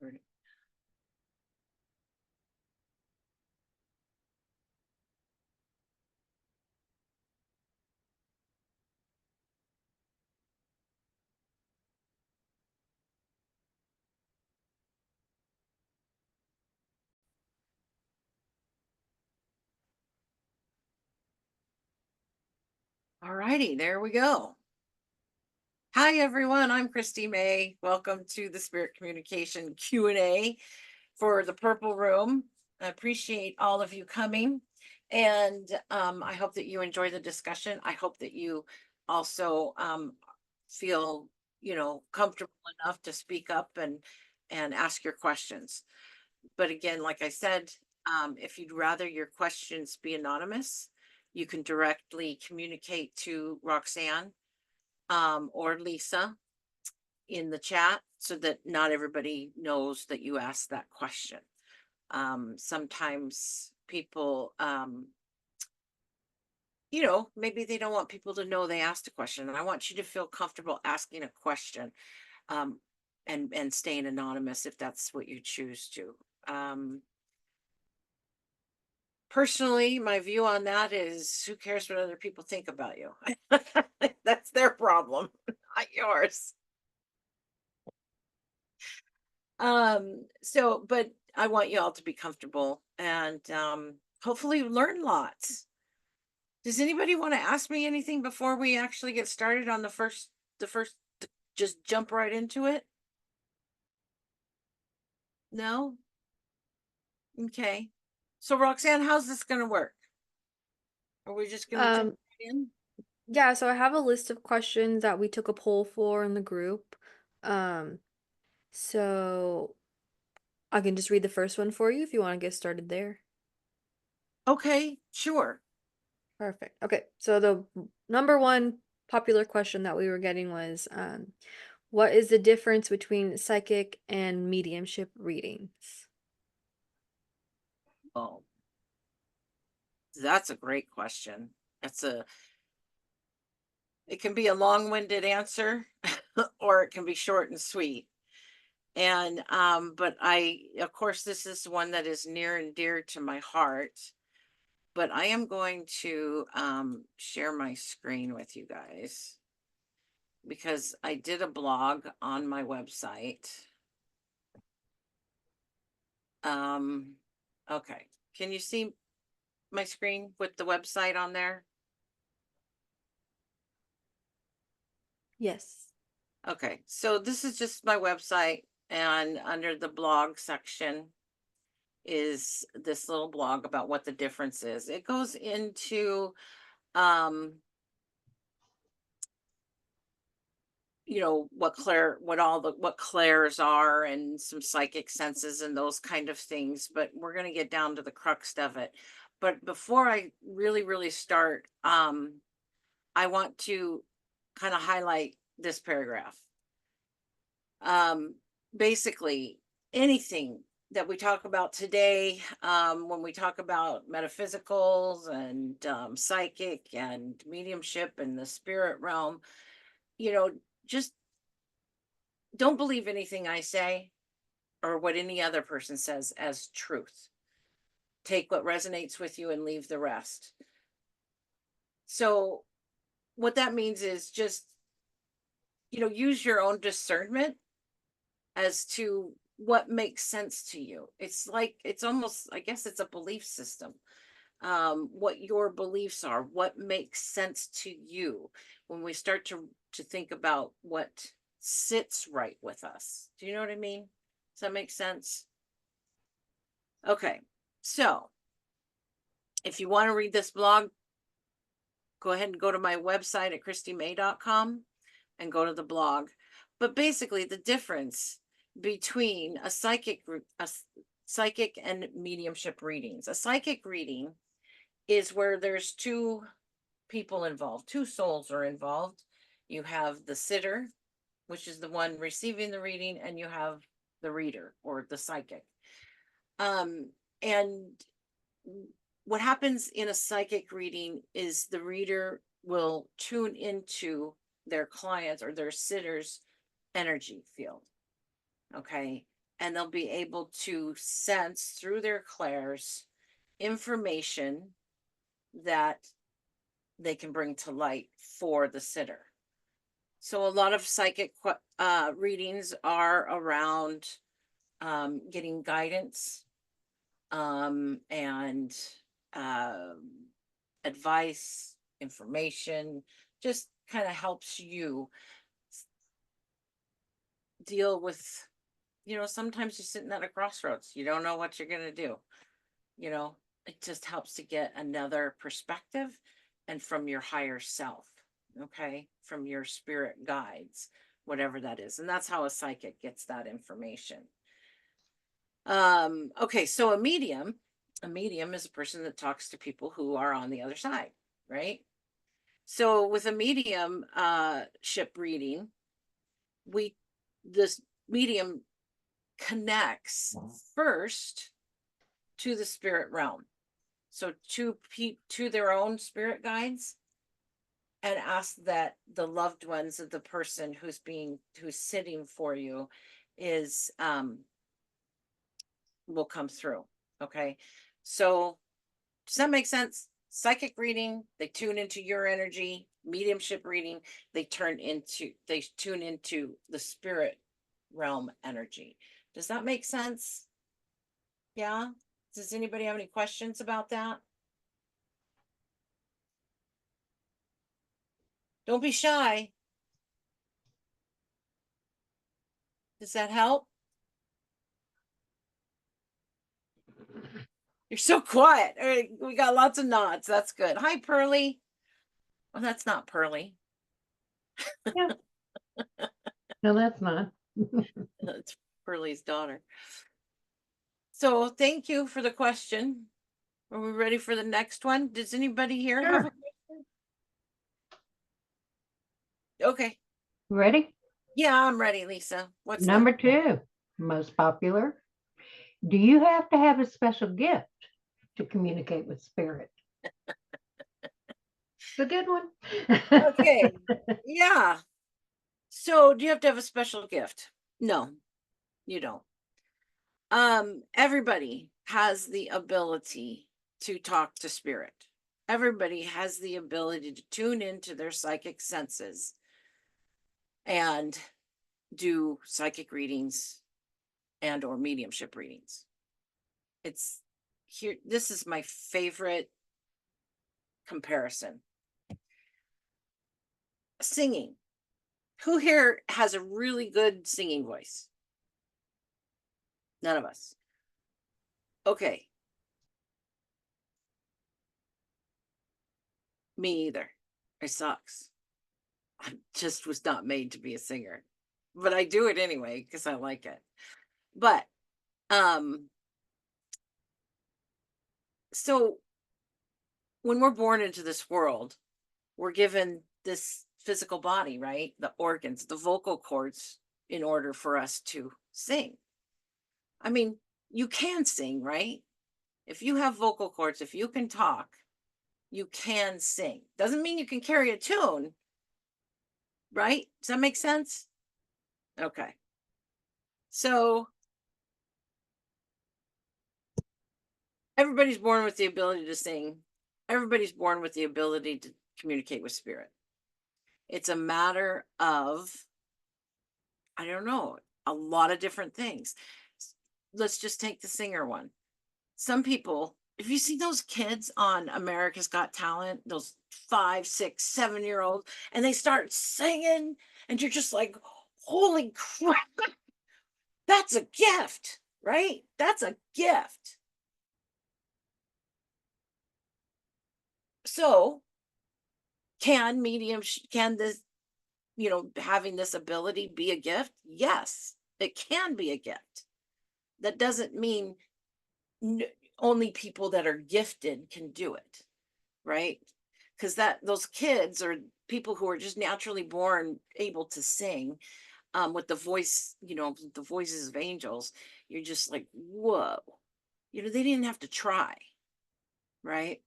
Right. All righty, there we go. Hi everyone, I'm Christy May. Welcome to the Spirit Communication Q&A for the Purple Room. I appreciate all of you coming, and I hope that you enjoy the discussion. I hope that you also feel, comfortable enough to speak up and ask your questions. But again, like I said, if you'd rather your questions be anonymous, you can directly communicate to Roxanne or Lisa in the chat so that not everybody knows that you asked that question. Sometimes people, maybe they don't want people to know they asked a question. And I want you to feel comfortable asking a question, um, and staying anonymous if that's what you choose to. Personally, my view on that is who cares what other people think about you? That's their problem, not yours. But I want you all to be comfortable and hopefully learn lots. Does anybody want to ask me anything before we actually get started on the first just jump right into it? No? Okay. So Roxanne, how's this gonna work? Are we just gonna jump Um, right in? yeah, so I have a list of questions that we took a poll for in the group. Um, so I can just read the first one for you if you want to get started there. Okay, sure. Perfect. Okay, so the number one popular question that we were getting was, what is the difference between psychic and mediumship readings? Oh, that's a great question. That's a It can be a long-winded answer or it can be short and sweet. And but of course this is one that is near and dear to my heart. But I am going to share my screen with you guys because I did a blog on my website. Um okay. Can you see my screen with the website on there? Yes. Okay. So this is just my website, and under the blog section is this little blog about what the difference is. It goes into um what clairs are and some psychic senses and those kind of things, but we're going to get down to the crux of it. But before I really start, I want to kind of highlight this paragraph. um Basically, anything that we talk about today, when we talk about metaphysicals and psychic and mediumship and the spirit realm, you know just don't believe anything I say or what any other person says as truth. Take what resonates with you and leave the rest. So, what that means is just, use your own discernment as to what makes sense to you. It's almost, I guess, it's a belief system. What your beliefs are, what makes sense to you when we start to think about what sits right with us. Do you know what I mean? Does that make sense? Okay. So, if you want to read this blog, go ahead and go to my website at christymay.com and go to the blog. But basically, the difference between psychic and mediumship readings. A psychic reading is where there's two people involved, two souls are involved. You have the sitter, which is the one receiving the reading, and you have the reader or the psychic. And what happens in a psychic reading is the reader will tune into their clients or their sitter's energy field. Okay. and they'll be able to sense through their clairs information that they can bring to light for the sitter. So a lot of psychic readings are around getting guidance and um, advice, information, just kind of helps you deal with, sometimes you're sitting at a crossroads. You don't know what you're going to do. It just helps to get another perspective and from your higher self, okay, from your spirit guides, whatever that is. And that's how a psychic gets that information. Okay, so a medium is a person that talks to people who are on the other side, right? So with a medium ship reading, this medium connects first to the spirit realm. So to their own spirit guides, and ask that the loved ones of the person who's sitting for you is will come through. Okay. So does that make sense? Psychic reading, they tune into your energy. Mediumship reading, they tune into the spirit realm energy. Does that make sense? Yeah. Does anybody have any questions about that? Don't be shy. Does that help? You're so quiet. All right, we got lots of nods. That's good. Hi, Pearly. Oh, that's not Pearly. Yeah. No, that's not. That's Pearly's daughter. So thank you for the question. Are we ready for the next one? Does anybody here have a Sure. question? Okay. Ready? Yeah, I'm ready, Lisa. What's Number next? 2, most popular. Do you have to have a special gift to communicate with spirit? It's a good one. Okay. Yeah. So do you have to have a special gift? No, you don't. Everybody has the ability to talk to spirit. Everybody has the ability to tune into their psychic senses and do psychic readings and or mediumship readings. It's here. This is my favorite comparison. Singing. Who here has a really good singing voice? None of us. Okay. Me either. It sucks. I just was not made to be a singer. But I do it anyway because I like it. But so when we're born into this world, we're given this physical body, right? The organs, the vocal cords, in order for us to sing. I mean, you can sing, right? If you have vocal cords, if you can talk, you can sing. Doesn't mean you can carry a tune, right? Does that make sense? Okay. So everybody's born with the ability to sing. Everybody's born with the ability to communicate with spirit. It's a matter of, I don't know, a lot of different things. Let's just take the singer one. Some people, if you see those kids on America's Got Talent, those 5, 6, 7-year olds, and they start singing, and you're just like, holy crap, that's a gift, right? That's a gift. So, can this, having this ability be a gift? Yes, it can be a gift. That doesn't mean only people that are gifted can do it, right? Because those kids are people who are just naturally born able to sing, with the voice, the voices of angels. You're just like, whoa, they didn't have to try, right?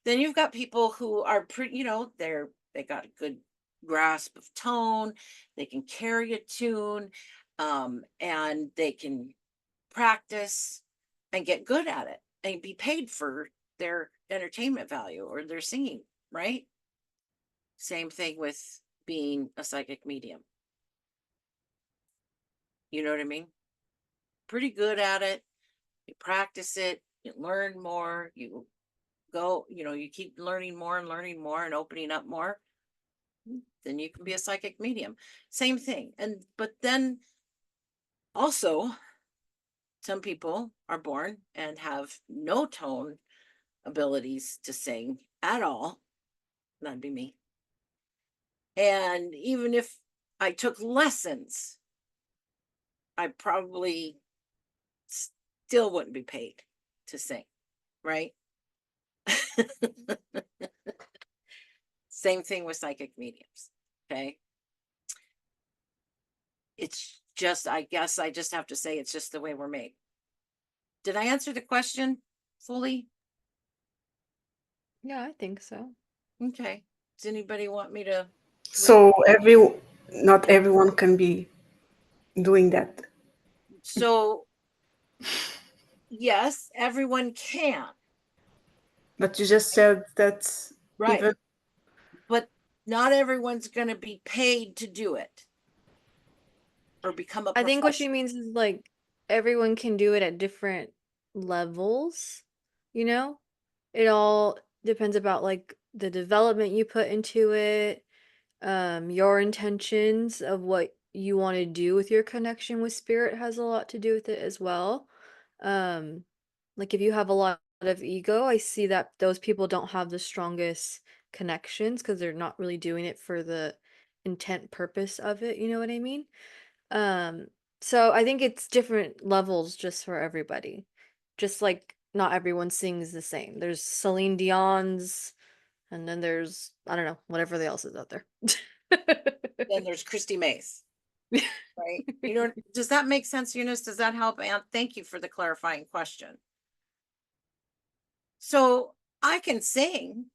Then you've got people who are pretty, they got a good grasp of tone, they can carry a tune, and they can practice and get good at it and be paid for their entertainment value or their singing, right? Same thing with being a psychic medium. You know what I mean? Pretty good at it. You practice it, you learn more, you go, you keep learning more and opening up more, then you can be a psychic medium. Same thing. But then also, some people are born and have no tone abilities to sing at all. That'd be me. And even if I took lessons, I probably still wouldn't be paid to sing, right? Same thing with psychic mediums. Okay. It's just, I guess I just have to say it's just the way we're made. Did I answer the question fully? Yeah, I think so. Okay. Does anybody want me to? So not everyone can be doing that. So, yes, everyone can. But you just said that Right. even But not everyone's going to be paid to do it or become a I think what she professional. means is like everyone can do it at different levels, you know? It all depends about like the development you put into it, your intentions of what you want to do with your connection with spirit has a lot to do with it as well. Um, like if you have a lot of ego, I see that those people don't have the strongest connections because they're not really doing it for the intent purpose of it, you know what I mean? Um, so I think it's different levels just for everybody. Just like not everyone sings the same. There's Celine Dion's, and then there's, I don't know, whatever the else is out there. Then there's Christy Mays, right? Does that make sense, Eunice? Does that help? And thank you for the clarifying question. So I can sing.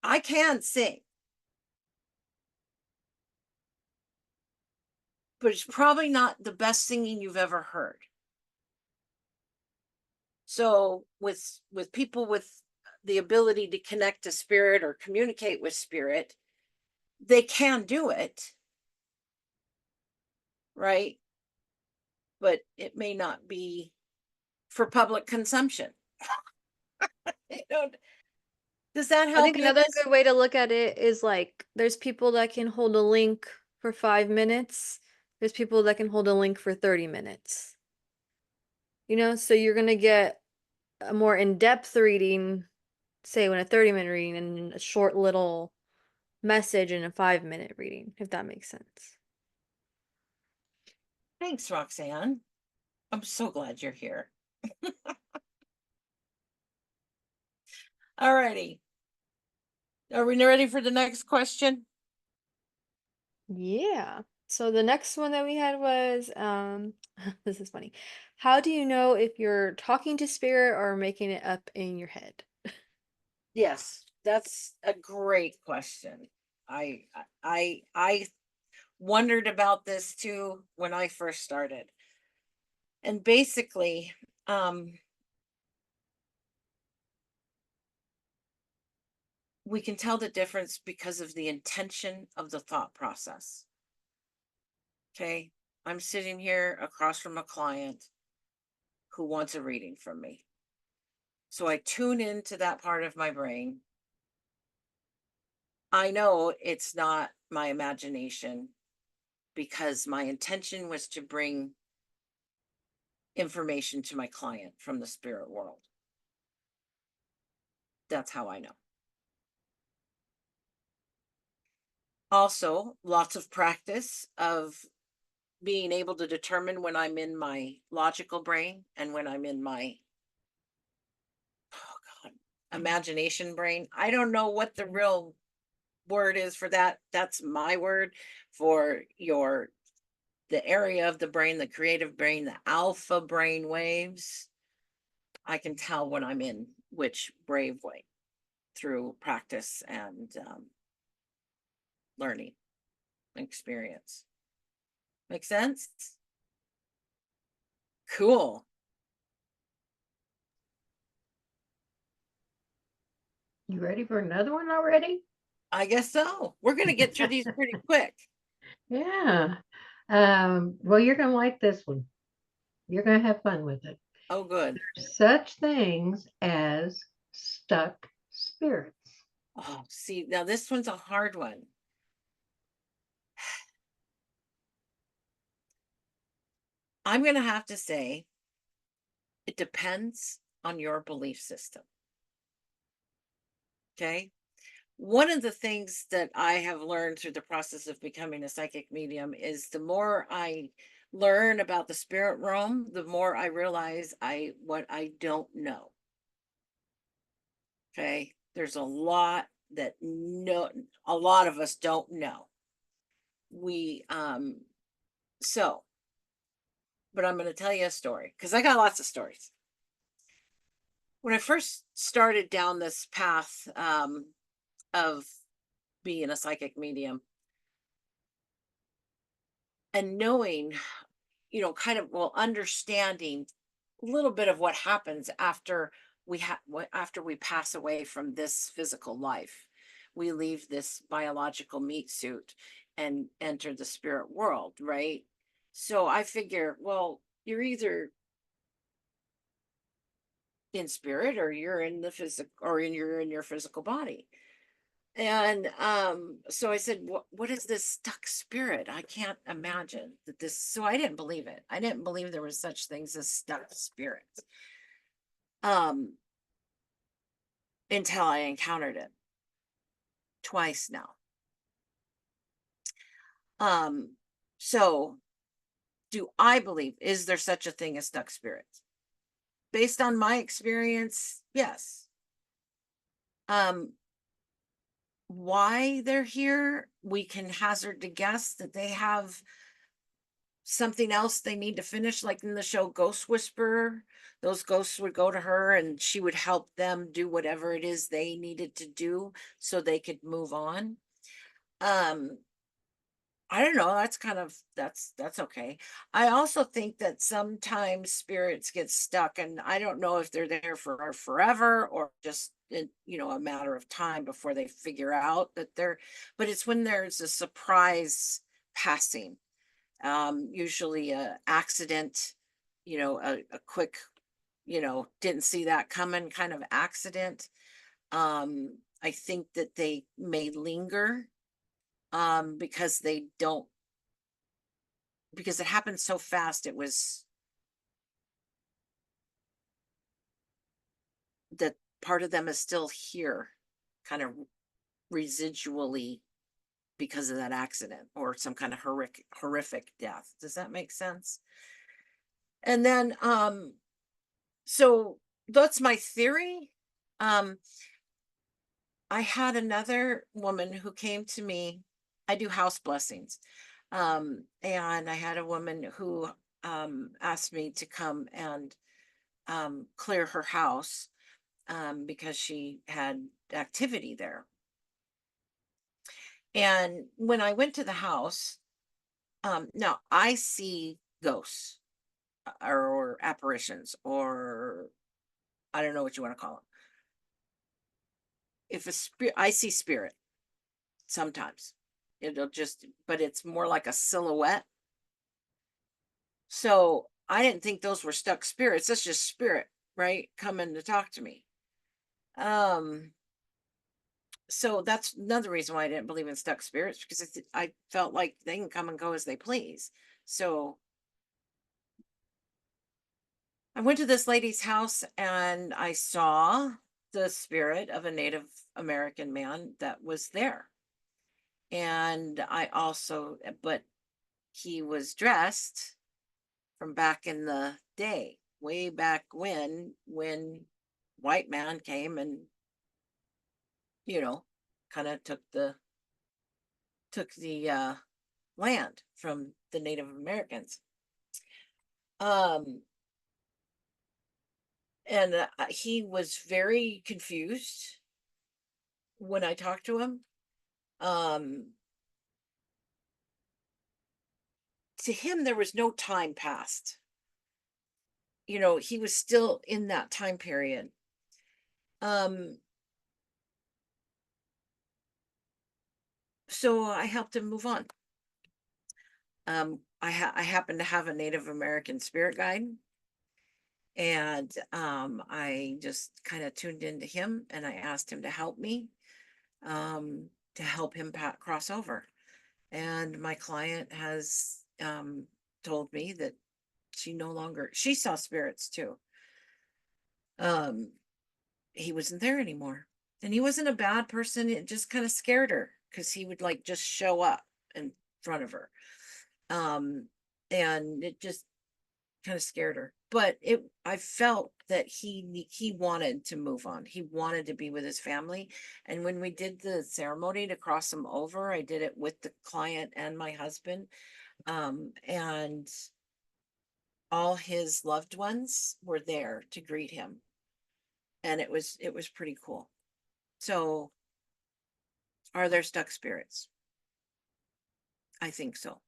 I can sing. But it's probably not the best singing you've ever heard. So with people with the ability to connect to spirit or communicate with spirit, they can do it, right? But it may not be for public consumption. You know, does that I help think you? another good way to look at it is like there's people that can hold a link for 5 minutes. There's people that can hold a link for 30 minutes. You know, so you're gonna get a more in-depth reading, say when a 30-minute reading and a short little message in a 5-minute reading, if that makes sense. Thanks, Roxanne. I'm so glad you're here. All righty. Are we ready for the next question? Yeah. So the next one that we had was this is funny. How do you know if you're talking to spirit or making it up in your head? Yes, that's a great question. I wondered about this too when I first started. And basically, we can tell the difference because of the intention of the thought process. Okay. I'm sitting here across from a client who wants a reading from me. So I tune into that part of my brain. I know it's not my imagination because my intention was to bring information to my client from the spirit world. That's how I know. Also, lots of practice of being able to determine when I'm in my logical brain and when I'm in my imagination brain. I don't know what the real word is for that. That's my word for the area of the brain, the creative brain, the alpha brain waves. I can tell when I'm in which brave way through practice and learning experience. Make sense? Cool. You ready for another one already? I guess so. We're going to get through these pretty quick. Yeah. Well, you're going to like this one. You're going to have fun with it. Oh, good. Such things as stuck spirits. Oh, see, now this one's a hard one. I'm going to have to say it depends on your belief system. Okay. One of the things that I have learned through the process of becoming a psychic medium is the more I learn about the spirit realm, the more I realize what I don't know. Okay. There's a lot that a lot of us don't know. So, but I'm going to tell you a story because I got lots of stories. When I first started down this path of being a psychic medium and knowing, kind of, well, understanding a little bit of what happens after after we pass away from this physical life. We leave this biological meat suit and enter the spirit world, right? So I figure, well, you're either in spirit or you're in the physical or you're in your physical body. And so I said, what is this stuck spirit? I can't imagine that this. So I didn't believe it. I didn't believe there was such things as stuck spirits. Until I encountered it twice now. So do I believe, is there such a thing as stuck spirits? Based on my experience, yes. Why they're here, we can hazard to guess that they have something else they need to finish, like in the show Ghost Whisperer. Those ghosts would go to her and she would help them do whatever it is they needed to do so they could move on. I don't know, that's okay. I also think that sometimes spirits get stuck, and I don't know if they're there for forever or just a matter of time before they figure out that but it's when there's a surprise passing, usually a accident, a quick, didn't see that coming kind of accident. I think that they may linger because they don't, because it happened so fast. It was that part of them is still here, kind of residually, because of that accident or some kind of horrific death. Does that make sense? And then so that's my theory. I had another woman who came to me. I do house blessings. And I had a woman who asked me to come and clear her house because she had activity there. And when I went to the house, now I see ghosts or apparitions, or I don't know what you want to call them. If a spirit, I see spirit sometimes. But it's more like a silhouette. So I didn't think those were stuck spirits. That's just spirit, right? Coming to talk to me. So that's another reason why I didn't believe in stuck spirits, because I felt like they can come and go as they please. So I went to this lady's house and I saw the spirit of a Native American man that was there. And but he was dressed from back in the day, way back when white man came and, kind of took the land from the Native Americans. And he was very confused when I talked to him. To him, there was no time passed. you know, he was still in that time period. So I helped him move on. I happen to have a Native American spirit guide, and I just kind of tuned into him, and I asked him to help me, to help him cross over. And my client has told me that she saw spirits too. He wasn't there anymore, and he wasn't a bad person. It just kind of scared her because he would like just show up in front of her. And it just kind of scared her. But I felt that he wanted to move on. He wanted to be with his family. And when we did the ceremony to cross him over, I did it with the client and my husband. And all his loved ones were there to greet him. And it was pretty cool. So are there stuck spirits? I think so.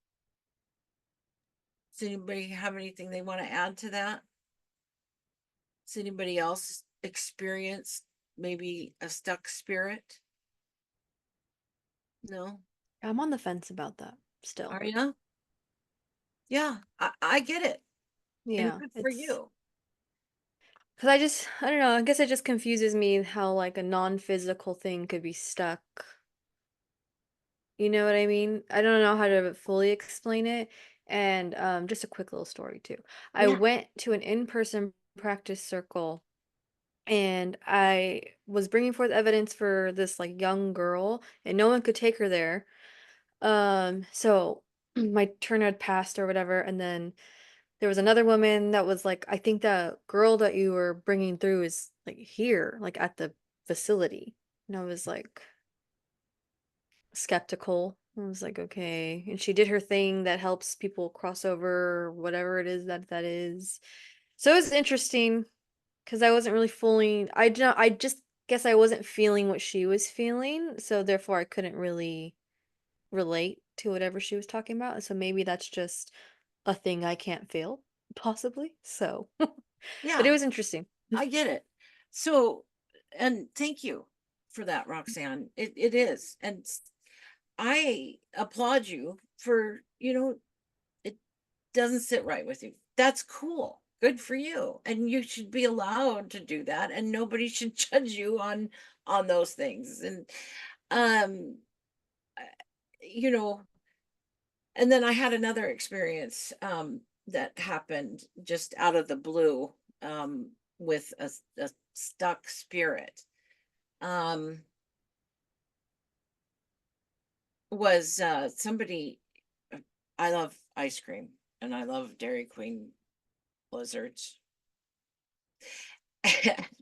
Does anybody have anything they want to add to that? Does anybody else experience maybe a stuck spirit? No? I'm on the fence about that still. Are you? Yeah, I get it. And Yeah, good for you. because I don't know, I guess it just confuses me how like a non-physical thing could be stuck. You know what I mean? I don't know how to fully explain it. And just a quick little story too. I Yeah. went to an in-person practice circle, and I was bringing forth evidence for this like young girl, and no one could take her there. So my turn had passed or whatever, and then there was another woman that was like, I think the girl that you were bringing through is like here, like at the facility. And I was like skeptical. I was like, okay. And she did her thing that helps people cross over, whatever it is that is. So it was interesting because I wasn't really fully, I just guess I wasn't feeling what she was feeling. So therefore I couldn't really relate to whatever she was talking about. So maybe that's just a thing I can't feel, possibly. So, but it Yeah, was interesting. I get it. So, and thank you for that, Roxanne. It is. And I applaud you for, it doesn't sit right with you. That's cool. Good for you. And you should be allowed to do that, and nobody should judge you on those things. And um uh, you know, and then I had another experience that happened just out of the blue, with a stuck spirit. Um was somebody I love ice cream, and I love Dairy Queen blizzards.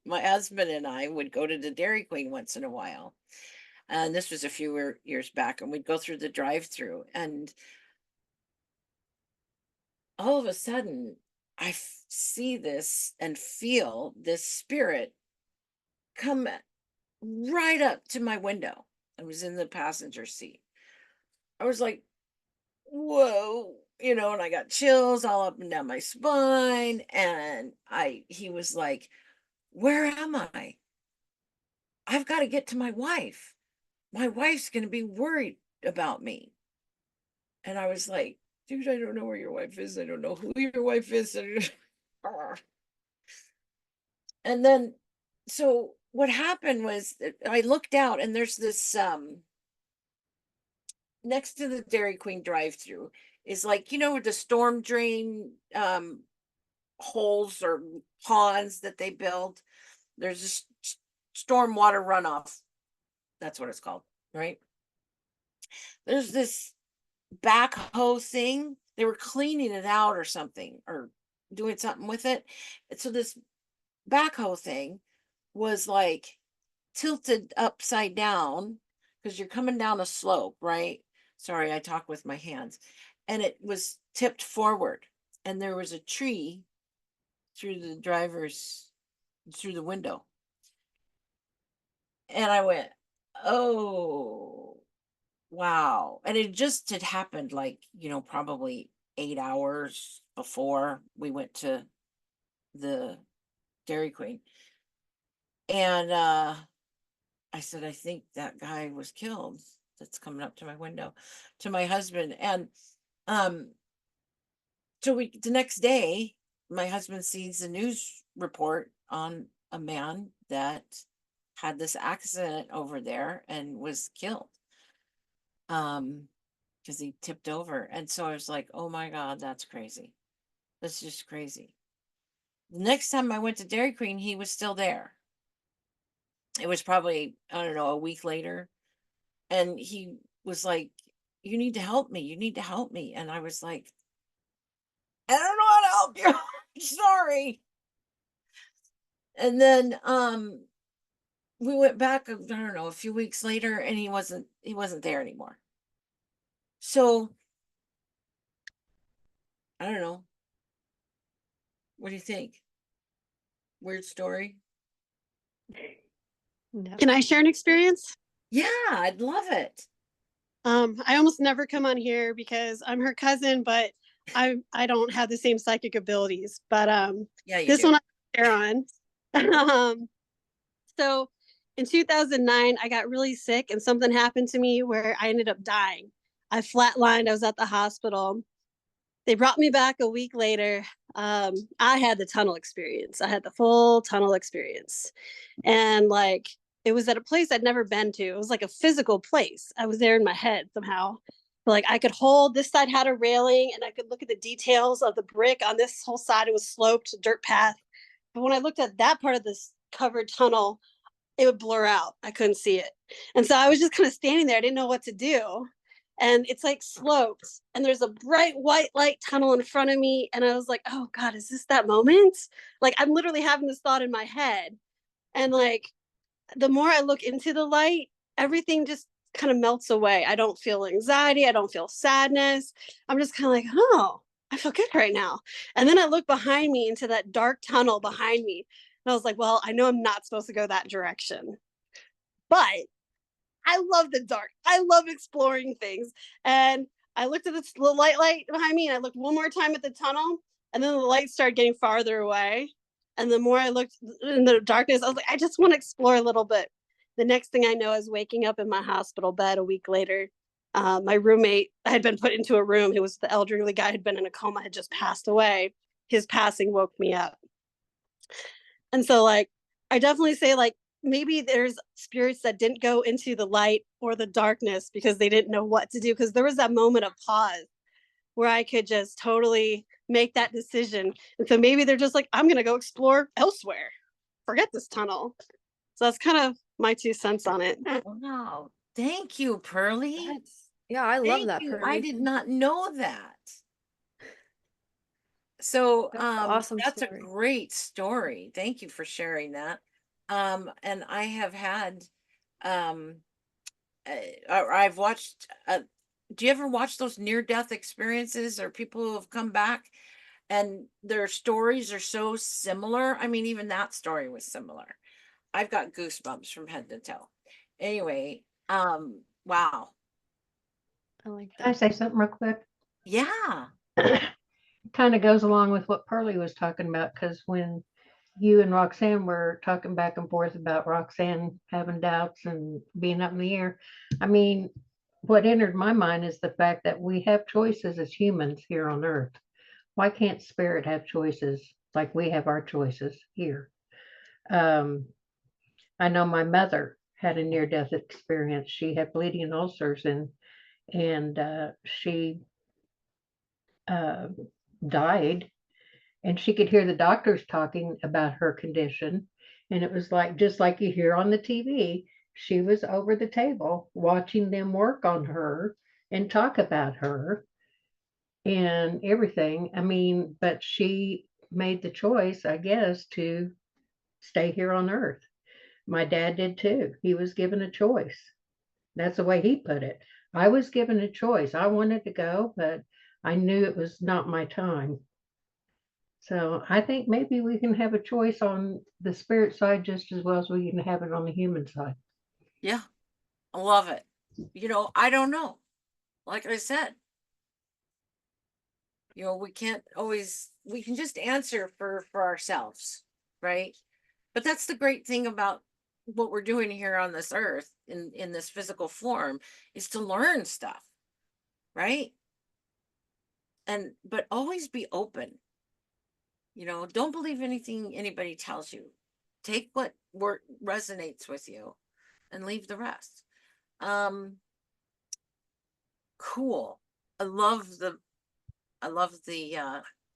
My husband and I would go to the Dairy Queen once in a while. And this was a few years back, and we'd go through the drive-through, and all of a sudden see this and feel this spirit come right up to my window. I was in the passenger seat. I was like, whoa, and I got chills all up and down my spine. And he was like, where am I? I've got to get to my wife. My wife's going to be worried about me. And I was like, dude, I don't know where your wife is. I don't know who your wife is. And then, so what happened was that I looked out, and there's this, next to the Dairy Queen drive-through is like, the storm drain, holes or ponds that they build. There's this storm water runoff. That's what it's called, right? There's this backhoe thing. They were cleaning it out or something, or doing something with it. And so this backhoe thing was like tilted upside down, because you're coming down a slope, right? Sorry, I talk with my hands. And it was tipped forward, and there was a tree through through the window. And I went, oh, wow. And it just had happened like, probably 8 hours before we went to the Dairy Queen. And I said, I think that guy was killed that's coming up to my window, to my husband. And so the next day, my husband sees a news report on a man that had this accident over there and was killed. Because he tipped over. And so I was like, oh my God, that's crazy. That's just crazy. The next time I went to Dairy Queen, he was still there. It was probably, I don't know, a week later. And he was like, you need to help me. You need to help me. And I was like, I don't know how to help you. Sorry. And then we went back, I don't know, a few weeks later, and he wasn't there anymore. So I don't know. What do you think? Weird story? No. Can I share an experience? Yeah, I'd love it. I almost never come on here because I'm her cousin, but I don't have the same psychic abilities. But Yeah, you this do. one I share on. So in 2009, I got really sick and something happened to me where I ended up dying. I flatlined. I was at the hospital. They brought me back a week later. I had the tunnel experience. I had the full tunnel experience. And like, it was at a place I'd never been to. It was like a physical place. I was there in my head somehow. Like I could hold, this side had a railing and I could look at the details of the brick on this whole side. It was sloped, dirt path. But when I looked at that part of this covered tunnel, it would blur out. I couldn't see it. And so I was just kind of standing there. I didn't know what to do. And it's like sloped and there's a bright white light tunnel in front of me. And I was like, oh God, is this that moment? Like I'm literally having this thought in my head. And like, the more I look into the light, everything just kind of melts away. I don't feel anxiety. I don't feel sadness. I'm just kind of like, oh, I feel good right now. And then I look behind me into that dark tunnel behind me. And I was like, well, I know I'm not supposed to go that direction. But I love the dark. I love exploring things. And I looked at this little light behind me and I looked one more time at the tunnel. And then the light started getting farther away. And the more I looked in the darkness, I was like, I just want to explore a little bit. The next thing I know is waking up in my hospital bed a week later. My roommate had been put into a room. He was the elderly guy, had been in a coma, had just passed away. His passing woke me up. And so like, I definitely say like, maybe there's spirits that didn't go into the light or the darkness because they didn't know what to do. Because there was that moment of pause where I could just totally make that decision. And so maybe they're just like, I'm going to go explore elsewhere. Forget this tunnel. So that's kind of my 2 cents on it. Wow. Thank you, Pearly. Yeah, I love Thank that, you. I Pearly. did not know that. So That's an awesome that's a story. great story. Thank you for sharing that. And I have had I've watched do you ever watch those near-death experiences or people who have come back and their stories are so similar? I mean, even that story was similar. I've got goosebumps from head to toe. Anyway, wow. I like Can I that. say something real quick? Yeah. Kind of goes along with what Pearlie was talking about, because when you and Roxanne were talking back and forth about Roxanne having doubts and being up in the air, I mean, what entered my mind is the fact that we have choices as humans here on earth. Why can't spirit have choices like we have our choices here? I know my mother had a near-death experience. She had bleeding ulcers and she uh, died, and she could hear the doctors talking about her condition. And it was like, just like you hear on the TV, she was over the table watching them work on her and talk about her and everything. I mean, but she made the choice, I guess, to stay here on earth. My dad did too. He was given a choice. That's the way he put it. I was given a choice. I wanted to go, but I knew it was not my time. So I think maybe we can have a choice on the spirit side just as well as we can have it on the human side. Yeah. I love it. You know, I don't know. Like I said, You know, we can't always, we can just answer for ourselves, right? But that's the great thing about what we're doing here on this earth in this physical form, is to learn stuff, right? And but always be open. You know, don't believe anything anybody tells you. Take what resonates with you and leave the rest. Cool. I love the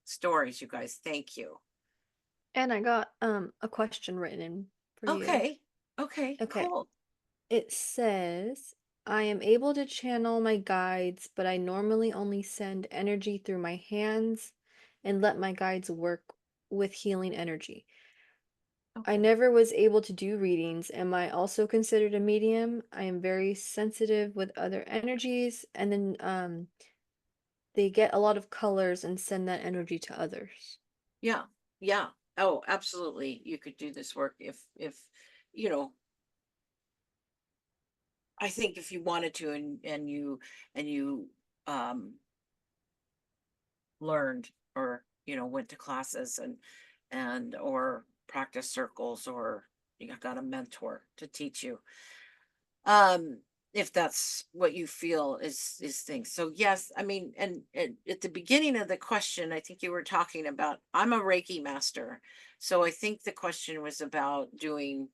stories, you guys. Thank you. And I got a question written in for you. Okay. Okay, Okay. cool. It says, I am able to channel my guides, but I normally only send energy through my hands and let my guides work with healing energy. I Okay. never was able to do readings. Am I also considered a medium? I am very sensitive with other energies, and then they get a lot of colors and send that energy to others. Yeah. Yeah. Oh, absolutely. You could do this work if you know, I think if you wanted to, and you um learned, or went to classes and or practice circles, or you got a mentor to teach you, um if that's what you feel is things. So yes, I mean, and at the beginning of the question, I think you were talking about, I'm a Reiki master, so I think the question was about doing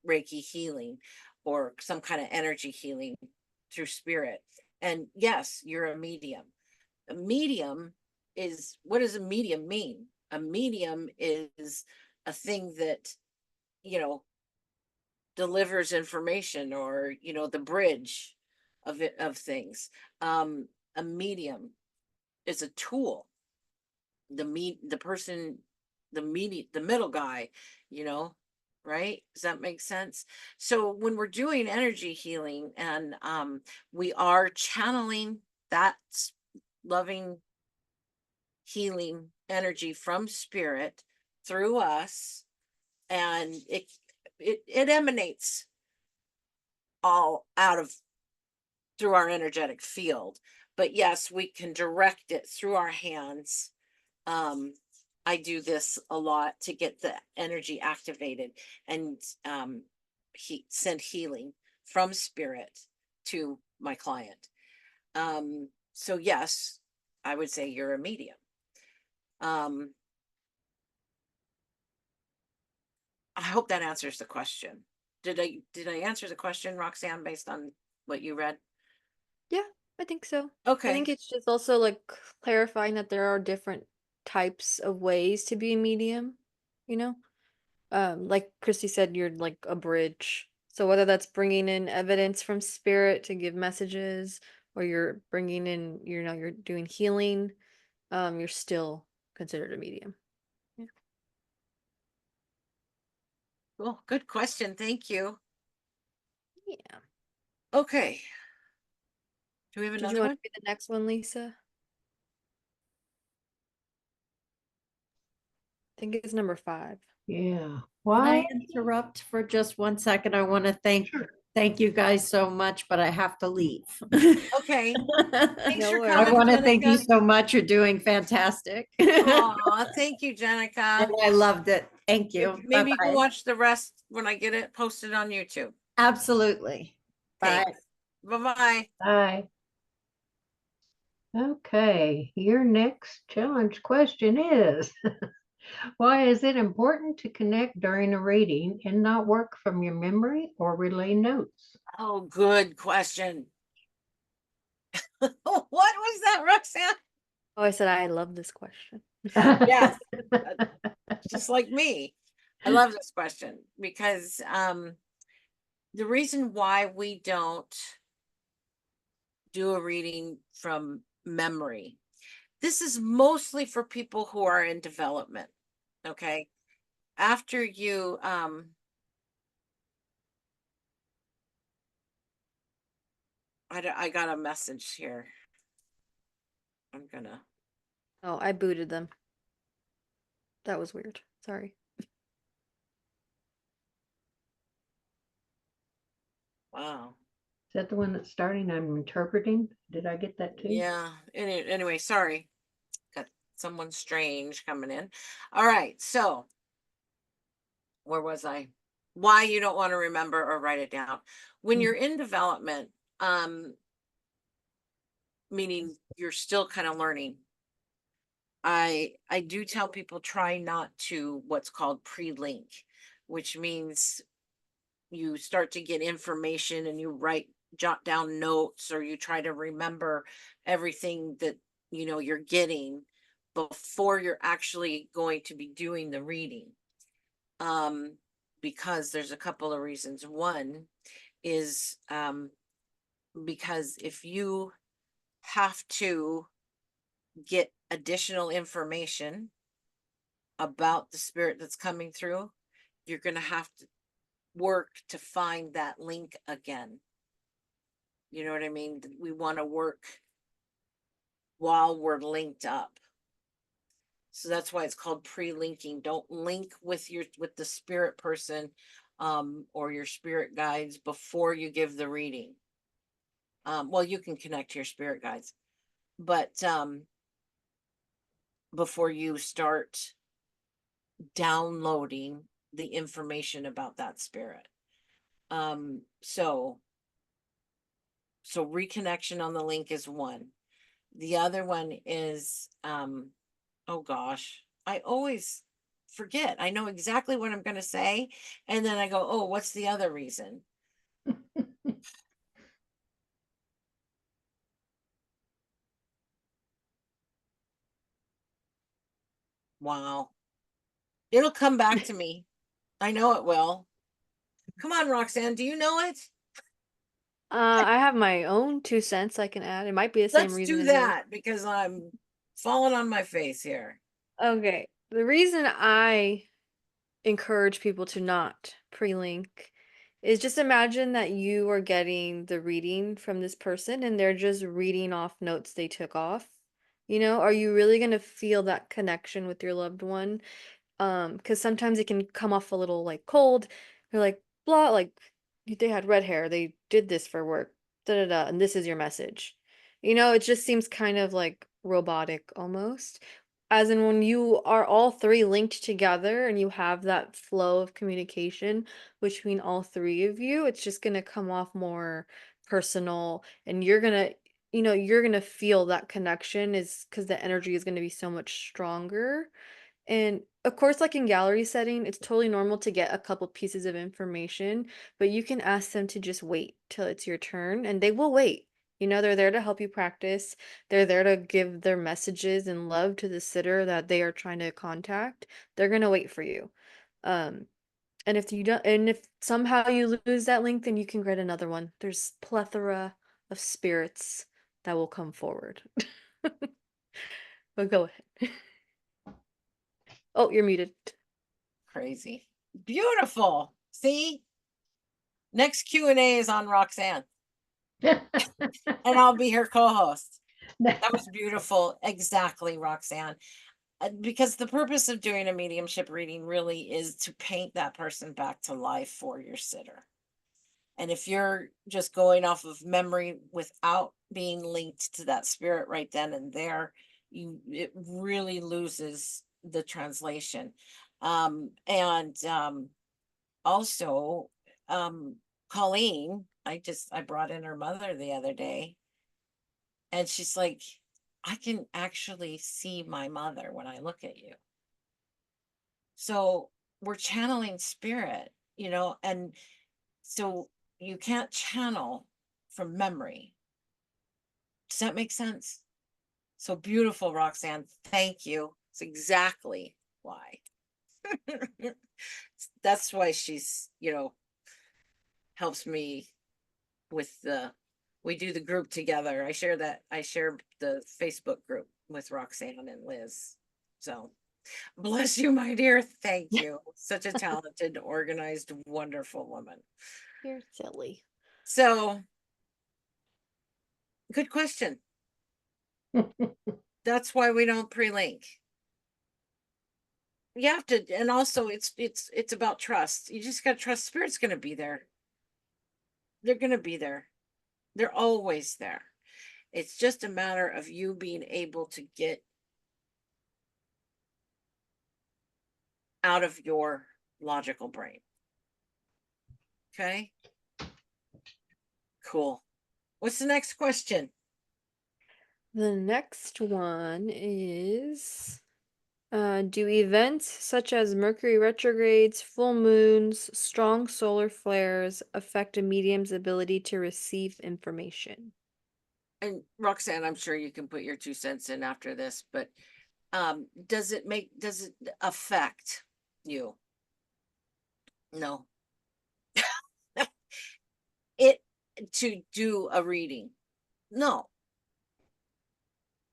Reiki healing or some kind of energy healing through spirit. And yes, you're a medium. A medium is, what does a medium mean? A medium is a thing that, you know, delivers information, or, the bridge of things. A medium is a tool. The person, the middle guy, you know, right? Does that make sense? So when we're doing energy healing, and we are channeling that loving healing energy from spirit through us, and it emanates all out of through our energetic field. But yes, we can direct it through our hands. I do this a lot to get the energy activated, and send healing from spirit to my client. So yes, I would say you're a medium. um I hope that answers the question. Did I answer the question, Roxanne, based on what you read? Yeah, I think so. I Okay. think it's just also like clarifying that there are different types of ways to be a medium, you know? Like Christy said, you're like a bridge. So whether that's bringing in evidence from spirit to give messages, or you're bringing in, you're doing healing, you're still considered a medium. Yeah. Well, good question. Thank you. Yeah. Okay. Do we have Did another you want one? to be the next one, Lisa? I think it's number 5. Yeah. Can Why? I interrupt for just 1 second? I want to Sure. thank you guys so much, but I have to leave. Okay. Thanks No for worries. I coming, want to thank you Jenica. so much. You're doing fantastic. Aw, thank you, Jenica. And I loved it. Thank you. Maybe you can Bye-bye. watch the rest when I get it posted on YouTube. Absolutely. Bye. Thanks. Bye-bye. Bye. Okay, your next challenge question is, why is it important to connect during a reading and not work from your memory or relay notes? Oh, good question. What was that, Roxanne? Oh, I said I love this question. Yes, just like me. I love this question because the reason why we don't do a reading from memory, this is mostly for people who are in development. Okay. After you I got a message here. I'm gonna Oh, I booted them. That was weird. Sorry. wow. Is that the one that's starting? I'm interpreting. Did I get that too? Yeah. Anyway, sorry. Got someone strange coming in. All right, so where was I? Why you don't want to remember or write it down. When you're in development, meaning you're still kind of learning, I do tell people try not to what's called pre-link, which means you start to get information and you jot down notes, or you try to remember everything that you're getting before you're actually going to be doing the reading. Because there's a couple of reasons. One is because if you have to get additional information about the spirit that's coming through, you're going to have to work to find that link again. You know what I mean? We want to work while we're linked up. So that's why it's called pre-linking. Don't link with the spirit person or your spirit guides before you give the reading. Well, you can connect to your spirit guides, but before you start downloading the information about that spirit. So reconnection on the link is one. The other one is oh gosh, I always forget. I know exactly what I'm going to say, and then I go, oh, what's the other reason? Wow. It'll come back to me. I know it will. Come on, Roxanne, do you know it? I have my own 2 cents I can add. It might be the same Let's reason do as yours. that because I'm falling on my face here. Okay. The reason I encourage people to not pre-link is just imagine that you are getting the reading from this person and they're just reading off notes they took off. Are you really going to feel that connection with your loved one? Because sometimes it can come off a little like cold. They're like, blah, like they had red hair, they did this for work, da da da, and this is your message. It just seems kind of like robotic almost. As in when you are all three linked together and you have that flow of communication between all three of you, it's just gonna come off more personal, and you're gonna feel that connection is because the energy is gonna be so much stronger. And of course, like in gallery setting, it's totally normal to get a couple pieces of information, but you can ask them to just wait till it's your turn and they will wait. They're there to help you practice. They're there to give their messages and love to the sitter that they are trying to contact. They're going to wait for you. Um, and if you don't, and if somehow you lose that link, then you can get another one. There's plethora of spirits that will come forward. But go ahead. Oh, you're muted. Crazy. Beautiful. See? Next Q&A is on Roxanne. And I'll be her co-host. That was beautiful. Exactly, Roxanne. Because the purpose of doing a mediumship reading really is to paint that person back to life for your sitter. And if you're just going off of memory without being linked to that spirit right then and there, it really loses the translation. And also, Colleen, I brought in her mother the other day, and she's like, I can actually see my mother when I look at you. So we're channeling spirit, and so you can't channel from memory. Does that make sense? So beautiful, Roxanne. Thank you. It's exactly why. That's why she's, helps me with we do the group together. I share the Facebook group with Roxanne and Liz. So bless you, my dear. Thank you. Such a talented, organized, wonderful woman. You're silly. So good question. That's why we don't pre-link. You have to, and also it's about trust. You just got to trust spirit's going to be there. They're going to be there. They're always there. It's just a matter of you being able to get out of your logical brain. Okay. Cool. What's the next question? The next one is do events such as Mercury retrogrades, full moons, strong solar flares affect a medium's ability to receive information? And Roxanne, I'm sure you can put your 2 cents in after this, but does it affect you? No. It to do a reading. No.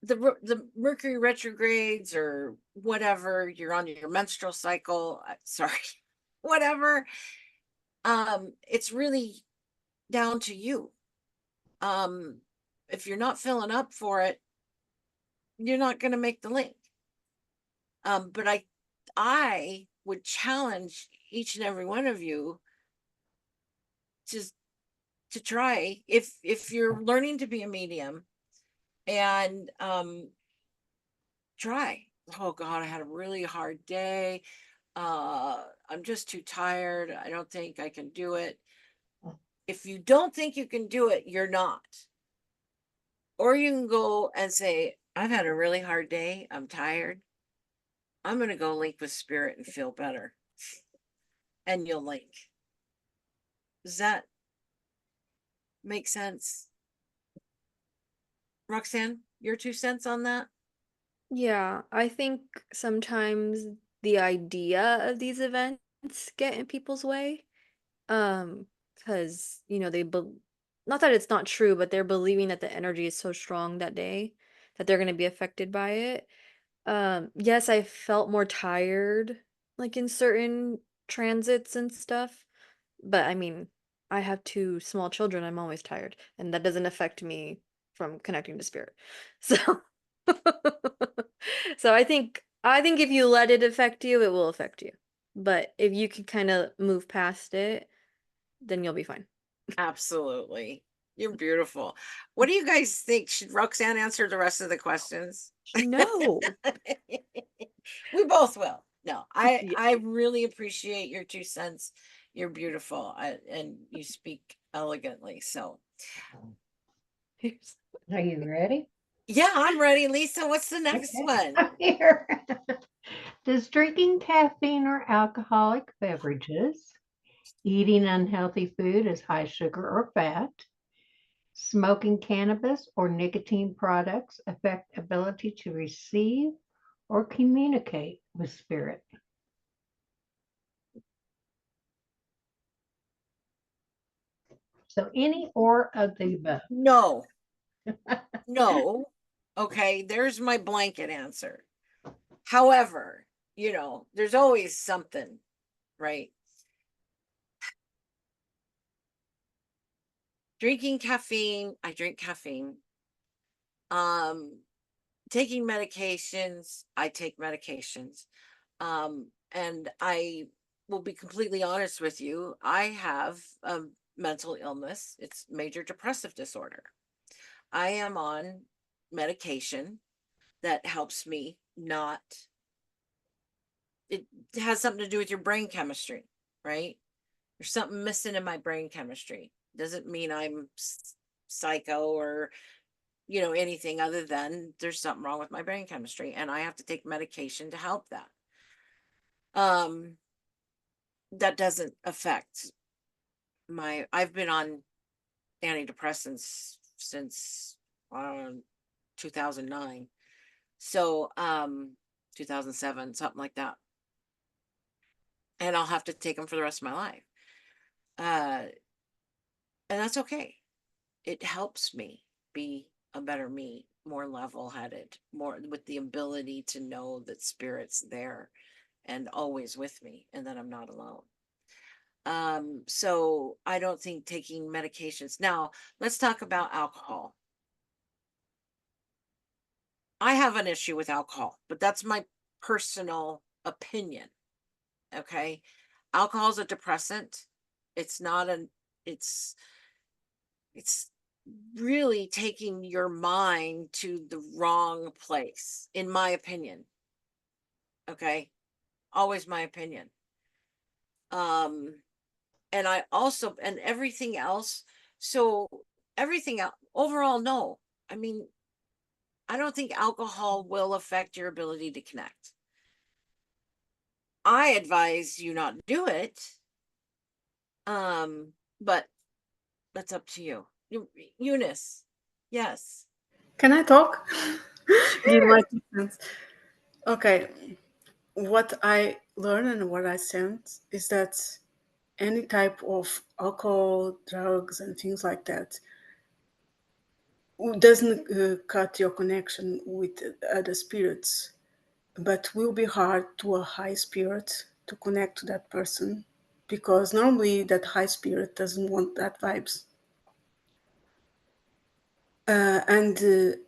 The Mercury retrogrades or whatever, you're on your menstrual cycle, sorry, whatever. It's really down to you. If you're not filling up for it, you're not going to make the link. But I would challenge each and every one of you to try, if you're learning to be a medium, and try. Oh God, I had a really hard day. I'm just too tired. I don't think I can do it. If you don't think you can do it, you're not. Or you can go and say, I've had a really hard day. I'm tired. I'm going to go link with spirit and feel better. And you'll link. Does that make sense? Roxanne, your 2 cents on that? Yeah, I think sometimes the idea of these events get in people's way. Because, they not that it's not true, but they're believing that the energy is so strong that day that they're going to be affected by it. Yes, I felt more tired, like in certain transits and stuff. But I mean, I have 2 small children. I'm always tired, and that doesn't affect me from connecting to spirit. So, so I think if you let it affect you, it will affect you. But if you can kind of move past it, then you'll be fine. Absolutely. You're beautiful. What do you guys think? Should Roxanne answer the rest of the questions? No. We both will. No, I Yeah. I really appreciate your 2 cents. You're beautiful, and you speak elegantly. So Are you ready? yeah, I'm ready. Lisa, what's the next Okay. one? I'm here. Does drinking caffeine or alcoholic beverages, eating unhealthy food as high sugar or fat, smoking cannabis or nicotine products affect ability to receive or communicate with spirit? So any or of the above. No. No. Okay, there's my blanket answer. However, there's always something, right? Drinking caffeine, I drink caffeine. Taking medications, I take medications. And I will be completely honest with you, I have a mental illness. It's major depressive disorder. I am on medication that helps me not, it has something to do with your brain chemistry, right? There's something missing in my brain chemistry. Doesn't mean I'm psycho or anything other than there's something wrong with my brain chemistry and I have to take medication to help that. That doesn't affect I've been on antidepressants since 2009. So 2007, something like that. And I'll have to take them for the rest of my life. And that's okay. It helps me be a better me, more level-headed, more with the ability to know that spirit's there and always with me and that I'm not alone. So I don't think taking medications. Now, let's talk about alcohol. I have an issue with alcohol, but that's my personal opinion. Okay. Alcohol is a depressant. It's not it's it's really taking your mind to the wrong place, in my opinion. Okay. always my opinion. And I also, and everything else. So everything else, overall, no. I mean, I don't think alcohol will affect your ability to connect. I advise you not do it. But that's up to you. Eunice. Yes. Can I talk? Give my Sure. 2 cents. Okay. What I learned and what I sense is that any type of alcohol, drugs, and things like that doesn't cut your connection with other spirits, but will be hard to a high spirit to connect to that person, because normally that high spirit doesn't want that vibes. And the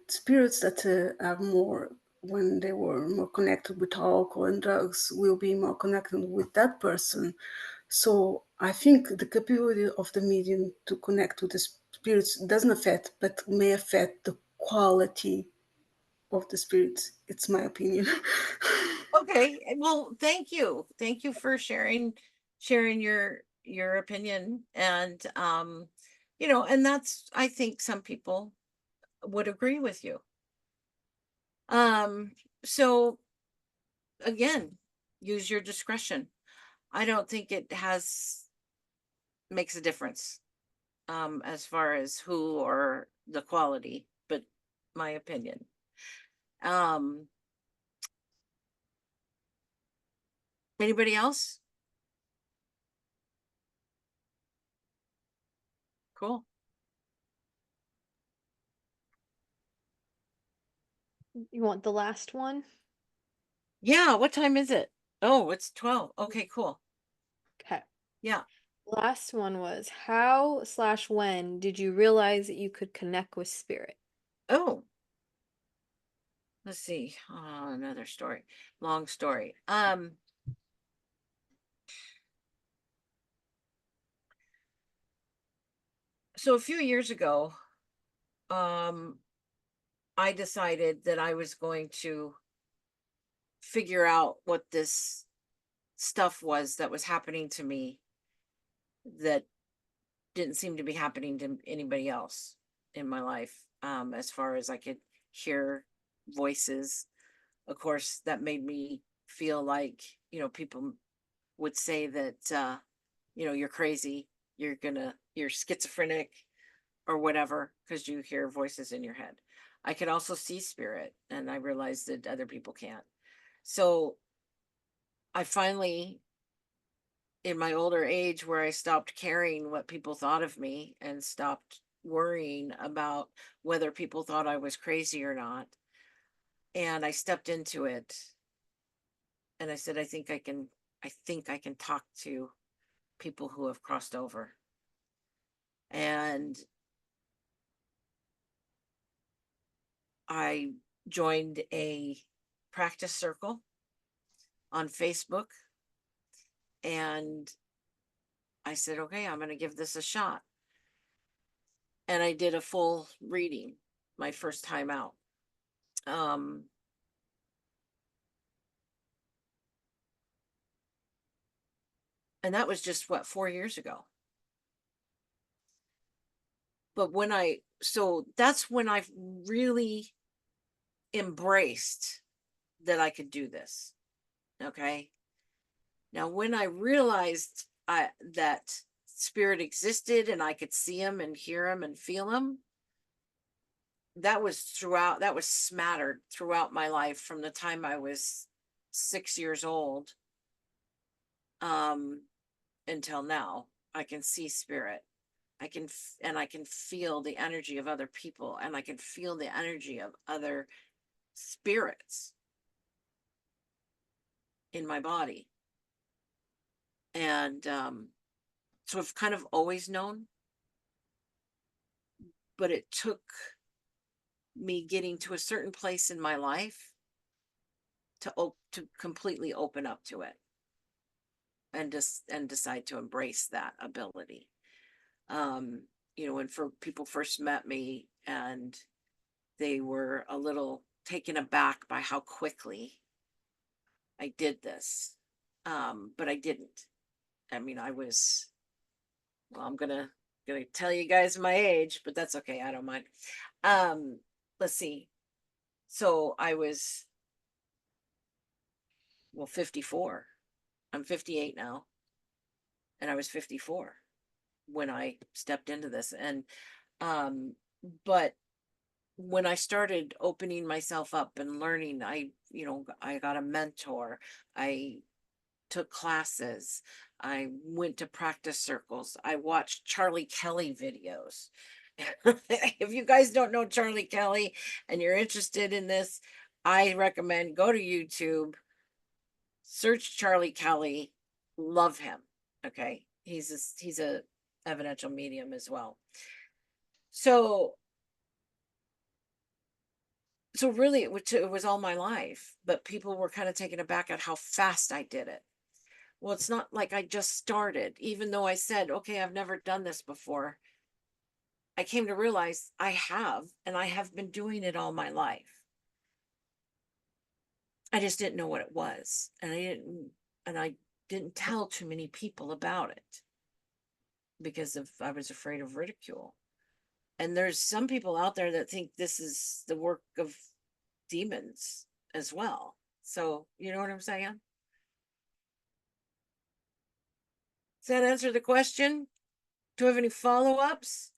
spirits that are more, when they were more connected with alcohol and drugs, will be more connected with that person. So I think the capability of the medium to connect with the spirits doesn't affect, but may affect the quality of the spirits. It's my opinion. Okay. Well, thank you. Thank you for sharing your opinion. And and that's, I think some people would agree with you. So again, use your discretion. I don't think it makes a difference as far as who or the quality, but my opinion. Um Anybody else? Cool. You want the last one? Yeah, what time is it? Oh, it's 12. Okay, cool. Okay. Yeah. Last one was how/when did you realize that you could connect with spirit? Oh, let's see. Another story. Long story. So a few years ago, um, I decided that I was going to figure out what this stuff was that was happening to me that didn't seem to be happening to anybody else in my life. As far as I could hear voices, of course, that made me feel like, people would say that, you're crazy, you're schizophrenic or whatever, because you hear voices in your head. I could also see spirit, and I realized that other people can't. So I finally, in my older age, where I stopped caring what people thought of me and stopped worrying about whether people thought I was crazy or not, and I stepped into it, and I said, I think I can talk to people who have crossed over. And I joined a practice circle on Facebook, and I said, okay, I'm going to give this a shot. And I did a full reading my first time out. Um, and that was just 4 years ago. But so that's when I really embraced that I could do this. Okay. Now, when I realized that spirit existed and I could see him and hear him and feel him, that was smattered throughout my life from the time I was 6 years old um, until now. I can see spirit. And I can feel the energy of other people, and I can feel the energy of other spirits in my body. And so I've kind of always known, but it took me getting to a certain place in my life to completely open up to it and decide to embrace that ability. When people first met me, and they were a little taken aback by how quickly I did this. But I didn't. I mean, well, I'm gonna tell you guys my age, but that's okay. I don't mind. Let's see. So I was, well, 54. I'm 58 now. And I was 54 when I stepped into this. And, but when I started opening myself up and learning, I got a mentor. I took classes. I went to practice circles. I watched Charlie Kelly videos. If you guys don't know Charlie Kelly and you're interested in this, I recommend go to YouTube, search Charlie Kelly, love him. Okay. He's a evidential medium as well. So really it was all my life, but people were kind of taken aback at how fast I did it. Well, it's not like I just started, even though I said, okay, I've never done this before. I came to realize I have, and I have been doing it all my life. I just didn't know what it was. And I didn't tell too many people about it because I was afraid of ridicule. And there's some people out there that think this is the work of demons as well. So, you know what I'm saying? Does that answer the question? Do you have any follow-ups?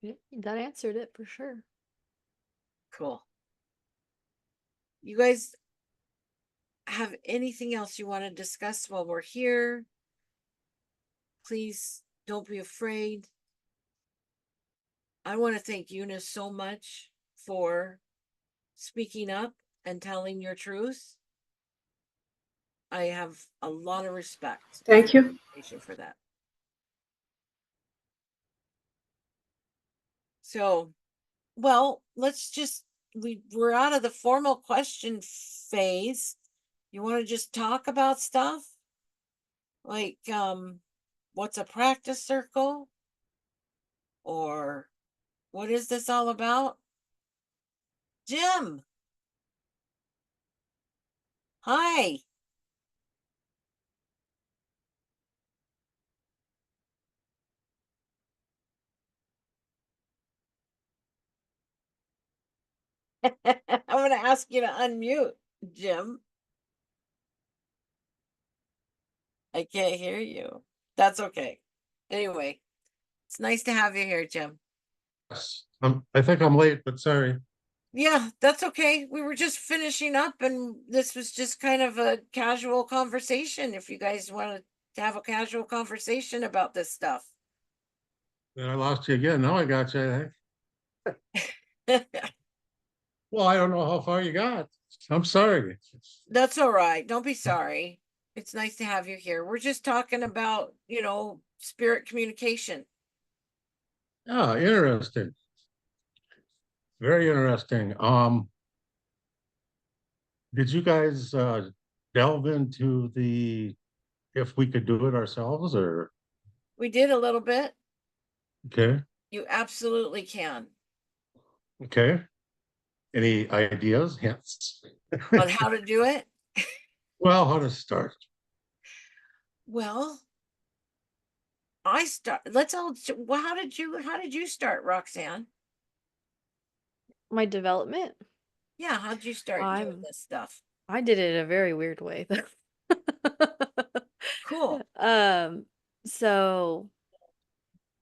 Yeah, that answered it for sure. Cool. You guys have anything else you want to discuss while we're here? Please don't be afraid. I want to thank Eunice so much for speaking up and telling your truth. I have a lot of respect. Thank you. For that. So, well, let's just, we're out of the formal question phase. You want to just talk about stuff? Like, what's a practice circle? Or what is this all about? Jim. Hi. I'm going to ask you to unmute, Jim. I can't hear you. That's okay. Anyway, it's nice to have you here, Jim. Yes, I think I'm late, but sorry. Yeah, that's okay. We were just finishing up, and this was just kind of a casual conversation. If you guys want to have a casual conversation about this stuff. Then I lost you again. Now I got you, I think. Well, I don't know how far you got. I'm sorry. That's all right. Don't be sorry. It's nice to have you here. We're just talking about, spirit communication. Oh, interesting. Very interesting. Did you guys delve into if we could do it ourselves, or We did a little bit. okay? You absolutely can. Okay. Any ideas, hints? On how to do it? Well, how to start? Well, well, how did you start, Roxanne? My development? Yeah, how did you start doing this stuff? I did it a very weird way. Cool. So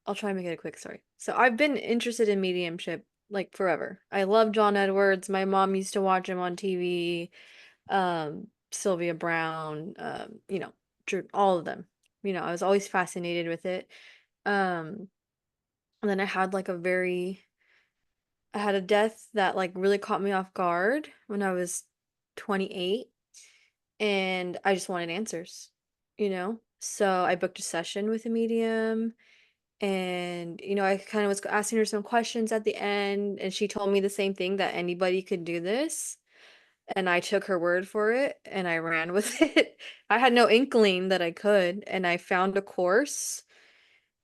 I'll try and make it a quick story. So I've been interested in mediumship like forever. I love John Edwards. My mom used to watch him on TV. Sylvia Brown, all of them. I was always fascinated with it. And then I had a death that like really caught me off guard when I was 28, and I just wanted answers. So I booked a session with a medium, and I kind of was asking her some questions at the end, and she told me the same thing, that anybody could do this. And I took her word for it and I ran with it. I had no inkling that I could, and I found a course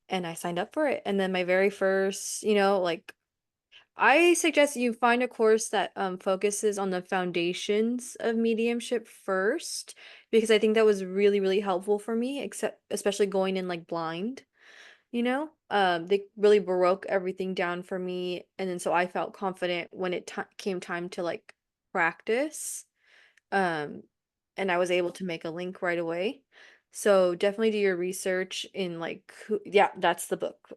and I signed up for it. And then my very first, I suggest you find a course that focuses on the foundations of mediumship first, because I think that was really, really helpful for me, except especially going in like blind, you know? They really broke everything down for me, and then so I felt confident when it came time to like practice. Um, and I was able to make a link right away. So definitely do your research in like yeah, that's the book.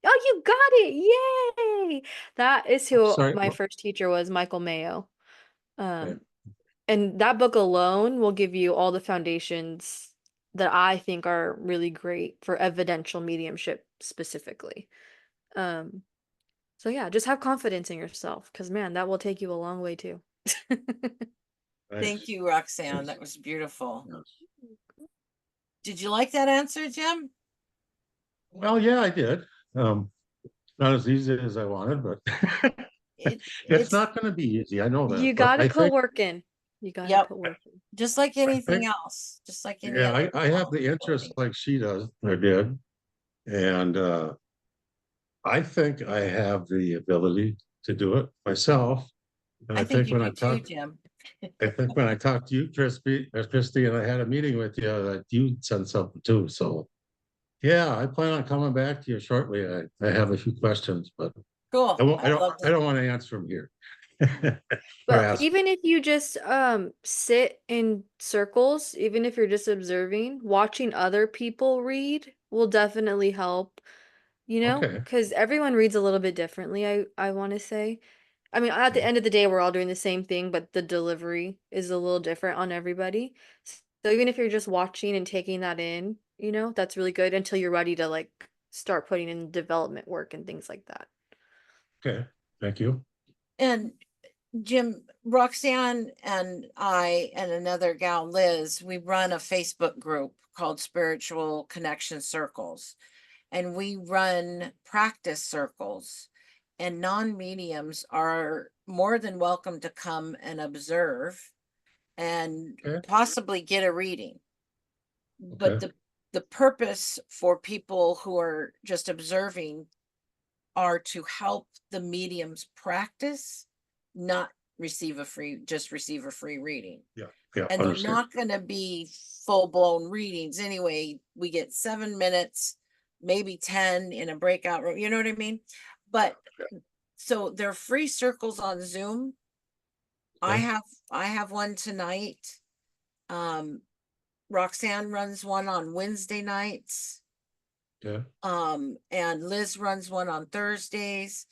Oh, you got it. Yay. That is I'm who sorry. my first teacher was, Michael Mayo. Okay. And that book alone will give you all the foundations that I think are really great for evidential mediumship specifically. Um, so yeah, just have confidence in yourself, because man, that will take you a long way too. Thank Nice. you, Roxanne. Yes. That was beautiful. Yes. Did you like that answer, Jim? Well, yeah, I did. Not as easy as I wanted, but It, it's it's not going to be easy. I know that, You but gotta put work in. You gotta yep, put work in. just like I anything think, else, just like any yeah, other I have the interest like she does, or did, and I think I have the ability to do it myself. And I I think think you when do I too, talked, Jim. I think when I talked to you, Christy, and I had a meeting with you, that you said something too. So yeah, I plan on coming back to you shortly. I have a few questions, but I Cool. won't, I'd love I to. don't want to answer them here. Or But ask. even if you just sit in circles, even if you're just observing, watching other people read will definitely help, you know, Okay, because everyone reads a little bit differently, I want to say. I mean, at the end of the day, we're all doing the same thing, but the delivery is a little different on everybody. So even if you're just watching and taking that in, you know, that's really good until you're ready to like start putting in development work and things like that. okay, thank you. And Jim, Roxanne and I and another gal, Liz, we run a Facebook group called Spiritual Connection Circles. And we run practice circles. And non-mediums are more than welcome to come and observe and Okay, possibly get a reading. But okay, the purpose for people who are just observing are to help the mediums practice, not receive a free reading. yeah, yeah, And they're understand. not going to be full-blown readings anyway. We get 7 minutes, maybe 10 in a breakout room, you know what I mean? But so they're free circles on Zoom. Okay. I have one tonight. Roxanne runs one on Wednesday nights. Yeah, And Liz runs one on Thursdays.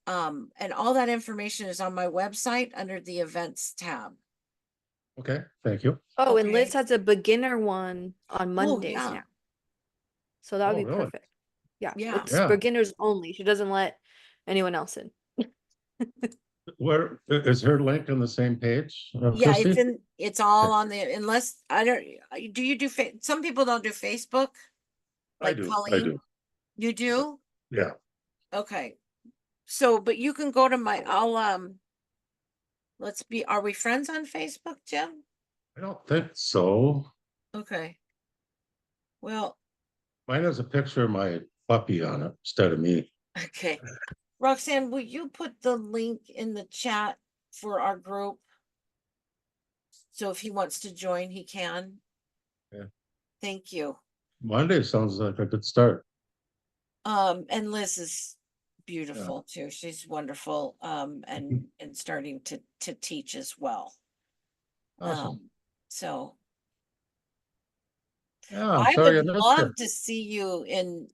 And all that information is on my website under the events tab. okay, thank you. Oh, and Liz Okay. has a beginner one on Oh, Mondays yeah. now. So that would Oh, be really? perfect. Yeah, Yeah. it's Yeah. beginners only. She doesn't let anyone else in. Where is her link on the same page, Yeah, Christy? it's all on the, unless I don't, do you do, some people don't do Facebook, I like do, I Colleen? do. You do? Yeah, Okay. So, but you can go to my, let's be, are we friends on Facebook, Jim? I don't think so. Okay. Well, Mine has a picture of my puppy on it instead of me. okay. Roxanne, will you put the link in the chat for our group? So if he wants to join, he can. Yeah. Thank you. Monday sounds like a good start. And Liz is beautiful too. She's wonderful. And starting to teach as well. Awesome. So Yeah, I'm I sorry I would missed you. love to see you in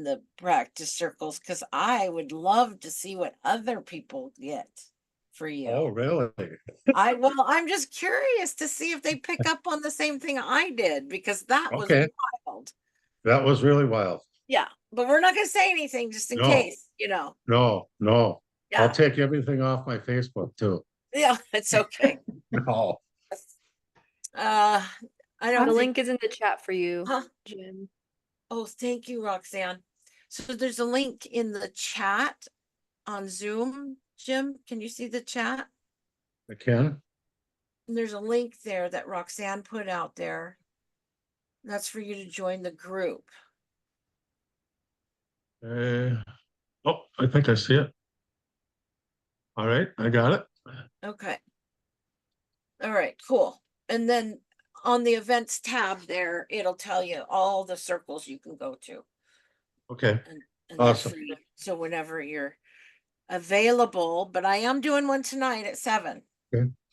the practice circles, because I would love to see what other people get for you. Oh, really? I'm just curious to see if they pick up on the same thing I did, because that was Okay, wild. that was really wild. Yeah, but we're not going to say anything just in No, case, no, no. I'll Yeah, take everything off my Facebook too. yeah, it's okay. No. Uh, I The don't think, link is in the chat for you, huh? Jim. Oh, thank you, Roxanne. So there's a link in the chat on Zoom. Jim, can you see the chat? I can. And there's a link there that Roxanne put out there. That's for you to join the group. Oh, I think I see it. All right, I got it. Okay. All right, cool. And then on the events tab there, it'll tell you all the circles you can go to. Okay, And they're awesome. free. So whenever you're available, but I am doing one tonight at 7.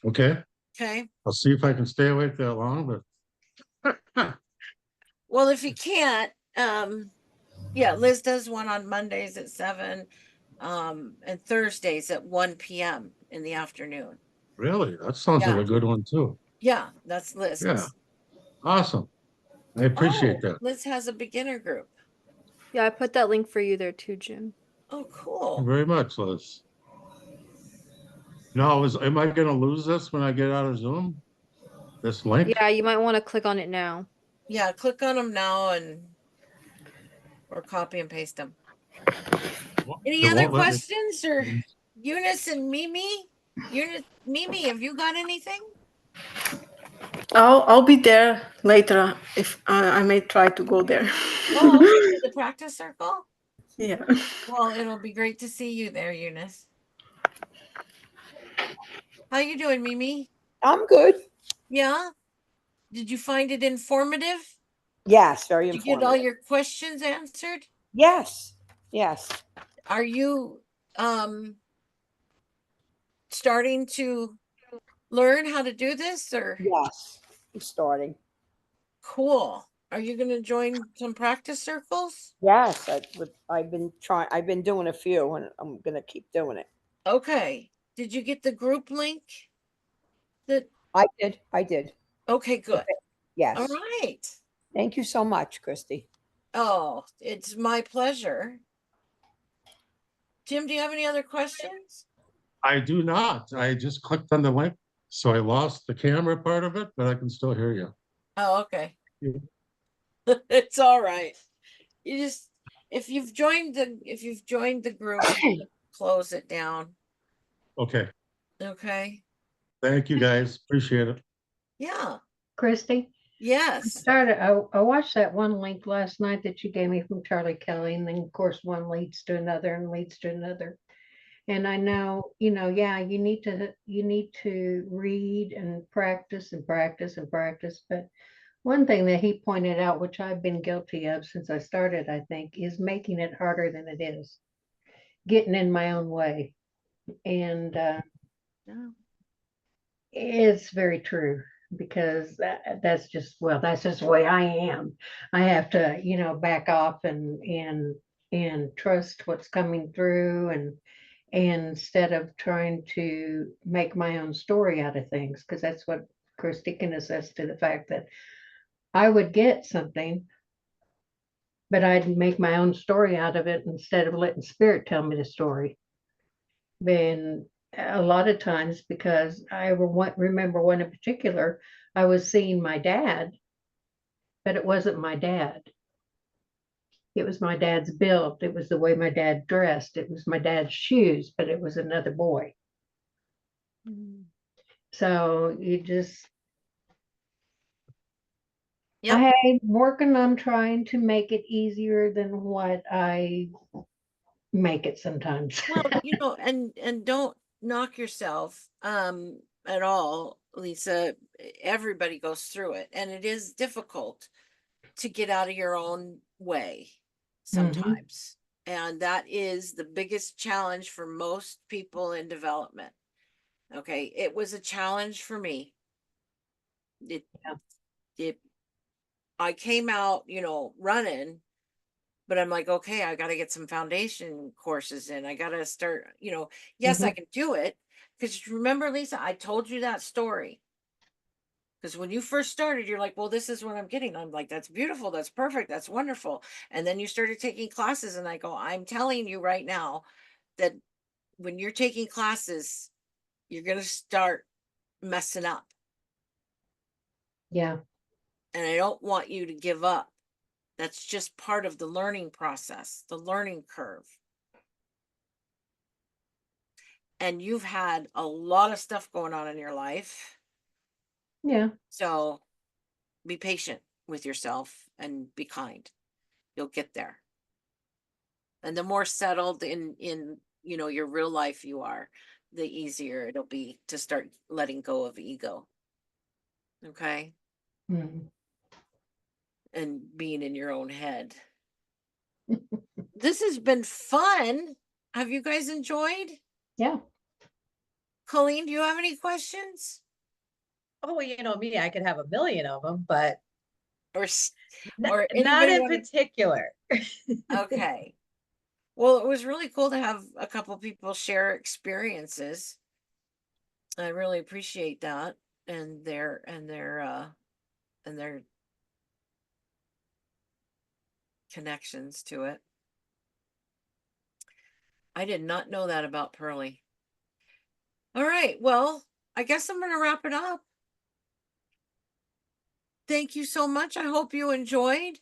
Okay, Okay. I'll see if I can stay awake that long, but Well, if you can't, yeah, Liz does one on Mondays at 7, and Thursdays at 1 p.m. in the afternoon. really, that sounds like Yeah. a good one too. Yeah, that's Liz. Yeah, awesome. I appreciate that. Liz has a beginner group. Yeah, I put that link for you there too, Jim. Oh, Thank you cool. very much, Liz. Now, am I gonna lose this when I get out of Zoom? This link? Yeah, you might want to click on it now. Yeah, click on them now or copy and paste them. Any It other won't let me- questions or Eunice and Mimi? Mimi, have you got anything? I'll be there later if I may try to go there. Oh, okay, to the practice circle. Yeah. Well, it'll be great to see you there, Eunice. How you doing, Mimi? I'm good. Yeah. Did you find it informative? Yes, very Did you get all informative. your questions answered? Yes, yes. Are you starting to learn how to do this or Yes, I'm starting. cool? Are you going to join some practice circles? Yes, I've been doing a few and I'm gonna keep doing it. Okay. Did you get the group link? I did. Okay, good. Yes. All right. Thank you so much, Christy. Oh, it's my pleasure. Jim, do you have any other questions? I do not. I just clicked on the link, so I lost the camera part of it, but I can still hear you. Oh, okay. Yeah. It's all right. You just if you've joined the group, close it down. Okay, Okay. thank you guys. Appreciate it. Yeah. Christy, Yes. I watched that one link last night that you gave me from Charlie Kelly, and then of course one leads to another and leads to another. And I know, yeah, you need to read and practice and practice and practice. But one thing that he pointed out, which I've been guilty of since I started, I think, is making it harder than it is, getting in my own way. And No. it's very true, because that's just the way I am. I have to, back off and trust what's coming through, and instead of trying to make my own story out of things, because that's what Christy can attest to, the fact that I would get something, but I'd make my own story out of it instead of letting spirit tell me the story. Then a lot of times, because I remember one in particular, I was seeing my dad, but it wasn't my dad. It was my dad's build. It was the way my dad dressed. It was my dad's shoes, but it was another boy. So you just, Yep. I'm working on trying to make it easier than what I make it sometimes. Well, and don't knock yourself at all, Lisa. Everybody goes through it, and it is difficult to get out of your own way sometimes. And that is the biggest challenge for most people in development. Okay, it was a challenge for me. I came out, running, but I'm like, okay, I got to get some foundation courses in. I got to start, yes, I can do it. Because remember, Lisa, I told you that story. Because when you first started, you're like, well, this is what I'm getting. I'm like, that's beautiful. That's perfect. That's wonderful. And then you started taking classes, and I go, I'm telling you right now that when you're taking classes, you're going to start messing up. Yeah. And I don't want you to give up. That's just part of the learning process, the learning curve. And you've had a lot of stuff going on in your life. Yeah. So be patient with yourself and be kind. You'll get there. And the more settled in your real life you are, the easier it'll be to start letting go of ego. Okay? Mhm. And being in your own head. This has been fun. Have you guys enjoyed? Yeah. Colleen, do you have any questions? Oh, you know me, I could have a million of them, but Or not anybody in wanna- particular. Okay. Well, it was really cool to have a couple people share experiences. I really appreciate that, and their connections to it. I did not know that about Pearlie. All right, well, I guess I'm going to wrap it up. Thank you so much. I hope you enjoyed.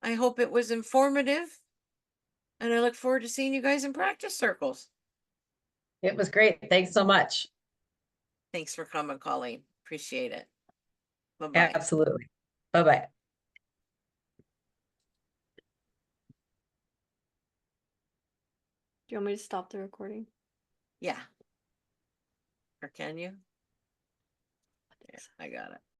I hope it was informative. And I look forward to seeing you guys in practice circles. It was great. Thanks so much. Thanks for coming, Colleen. Appreciate it. Bye-bye. Absolutely. Bye-bye. Do you want me to stop the recording? Yeah. Or can you? There, I got it.